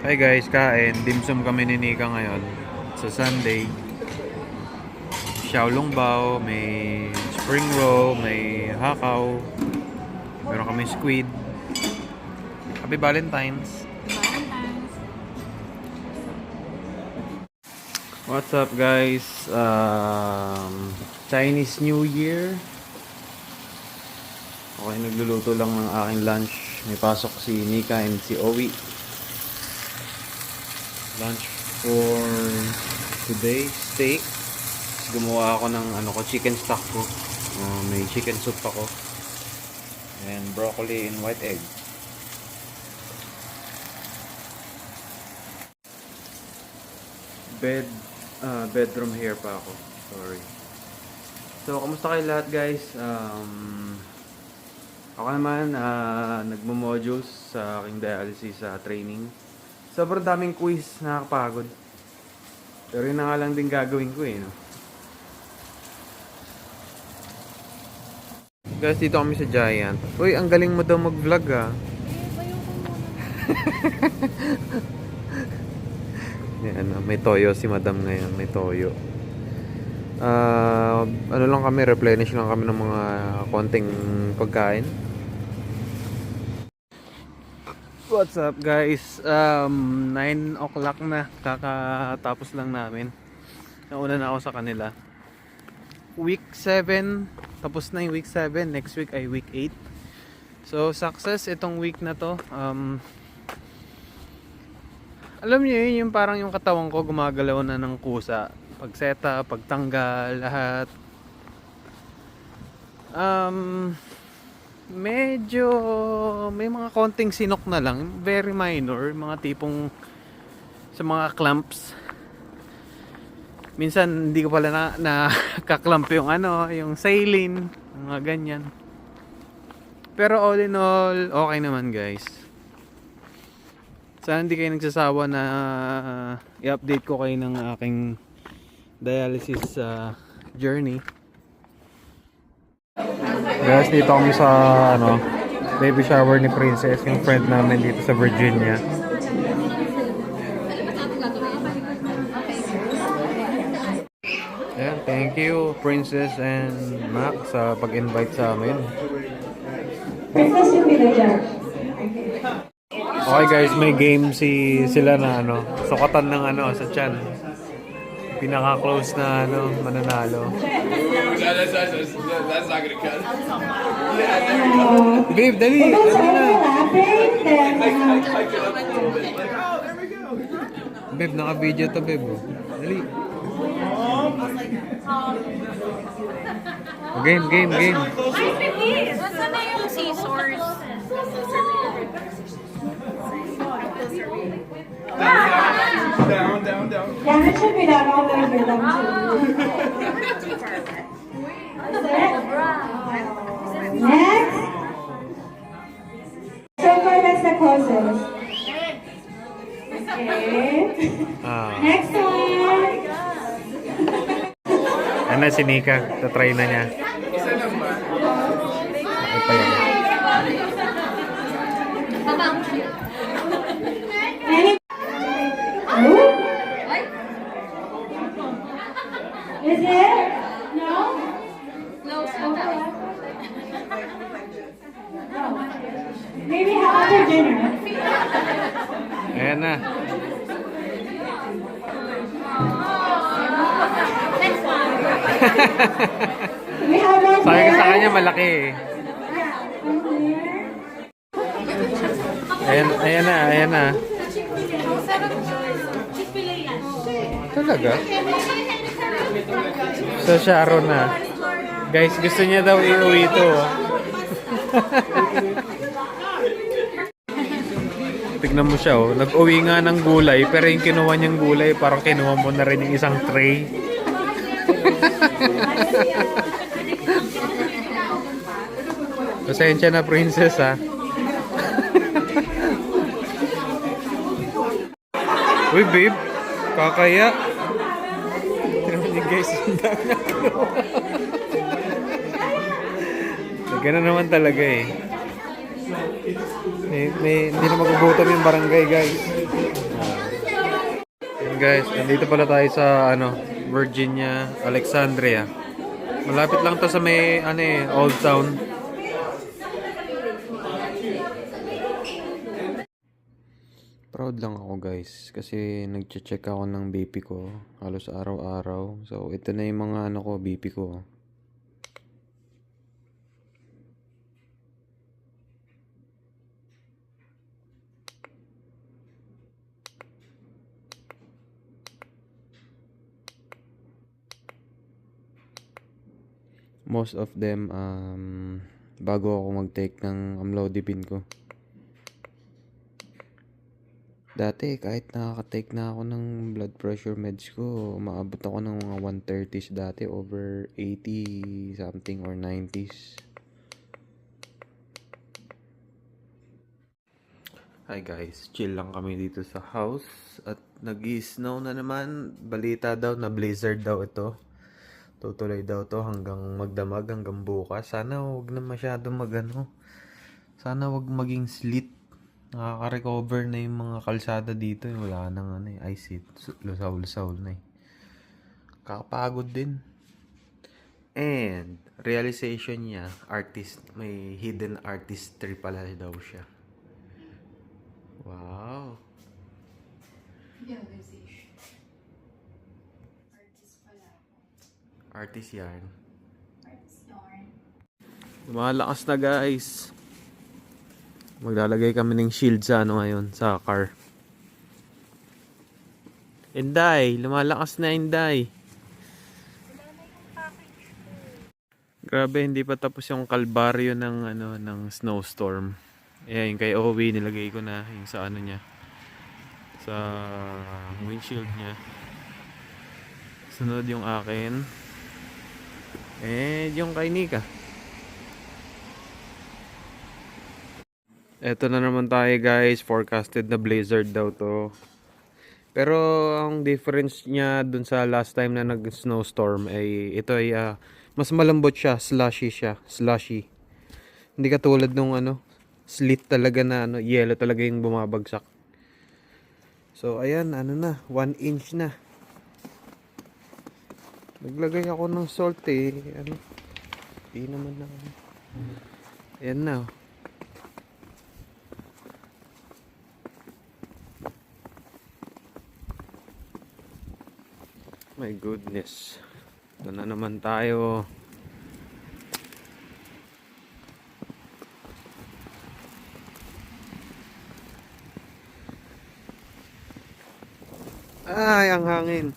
Hi guys, kain. Dimsum kami ni Nika ngayon. Sa Sunday. Xiaolong bao, may spring roll, may hakaw. Meron kami squid. Happy Valentine's. Valentine's. What's up guys? Chinese New Year. Okay, nagluluto lang ng aking lunch. May pasok si Nika and si Owi. Lunch for today, steak. Gumawa ako ng chicken stock ko. May chicken soup ako. And broccoli and white egg. Bedroom hair pa ako. Sorry. So, kamusta kayo lahat guys? Ako naman, nagmo-modules sa aking dialysis training. Sobrang daming quiz, nakakapagod. Pero yun na nga lang din gagawin ko no? Guys, dito kami sa Giant. Uy, ang galing mo daw mag-vlog may toyo si madam ngayon, may toyo. Lang kami, replenish lang kami ng mga konting pagkain. What's up guys? 9 o'clock na, kakatapos lang namin. Nauna na ako sa kanila. Week 7, tapos na yung week 7. Next week ay week 8. So success itong week na to. Alam niyo yun, yung parang yung katawan ko gumagalaw na ng kusa. Pag-seta, pagtanggal, lahat. Medyo may mga konting sinok na lang, very minor, mga tipong sa mga clamps. Minsan hindi ko pala kaklamp yung yung saline, mga ganyan. Pero all in all, okay naman guys. Sana hindi kayo nagsasawa na i-update ko kayo ng aking dialysis journey. Guys, dito kami sa baby shower ni Princess, yung friend namin dito sa Virginia. Yeah, thank you Princess and Mac sa pag-invite sa amin. Princess yung pinajudge. Okay guys, may game sila na sukatan ng sa tiyan. Pinaka-close na mananalo. That's not gonna cut. Babe, dali! Babe, naka-video to, babe. Dali. Game. Ay, bilis! Nasaan na yung scissors? Down. Yeah, it should be down all the way here. Next. So far, that's the closest. Okay. Next one. Ano si Nika? Tatry na niya. Okay pa yan. Any? Ooh. Is it? No? No, Maybe have after dinner. Ayan na. next one. We have one Sabi ko here. sa kanya malaki eh. Yeah, one here. Ayan na. Talaga? So Sharon na. Guys, gusto niya daw iuwi ito. Tignan mo siya nag-uwi nga ng gulay, pero yung kinuha niyang gulay parang kinuha mo na rin yung isang tray. Pasensya na Princess Uy babe, kakaya. Tignan niyo guys, ang dami na kinuha. Ganun naman talaga Hindi na magugutom yung barangay guys. Guys, nandito pala tayo sa Virginia, Alexandria. Malapit lang to sa may Old Town. Proud lang ako guys kasi nagche-check ako ng BP ko halos araw-araw. So ito na yung mga BP ko. Most of them bago ako mag-take ng amlodipine ko. Dati kahit nakaka-take na ako ng blood pressure meds ko, umaabot ako ng mga 130s dati, over 80 something or 90s. Hi guys, chill lang kami dito sa house at nag-i-snow na naman. Balita daw na blizzard daw ito. Tutuloy daw to hanggang magdamag, hanggang bukas. Sana wag na masyado sana wag maging sleet. Nakaka-recover na yung mga kalsada dito. Wala nang ice it. Lusaw-lusaw na eh. Kakapagod din. And realization niya, may hidden artistry pala daw siya. Wow. Realization. Artist pala ako. Artist yarn. Artist yarn. Lumalakas na guys. Maglalagay kami ng shield sa ngayon, sa car. Inday, lumalakas na Inday. Grabe, hindi pa tapos yung kalbaryo ng snowstorm. Ayan, yung kay Owie, nilagay ko na yung sa niya. Sa windshield niya. Sunod yung akin. And yung kay Nika. Eto na naman tayo guys, forecasted na blizzard daw to. Pero ang difference niya dun sa last time na nag-snowstorm ay ito ay mas malambot siya, slushy. Hindi katulad nung sleet talaga na yellow talaga yung bumabagsak. So ayan, 1 inch na. Naglagay ako ng salt Hindi naman na. Ayan na. My goodness. Ito na naman tayo. Ay, ang hangin.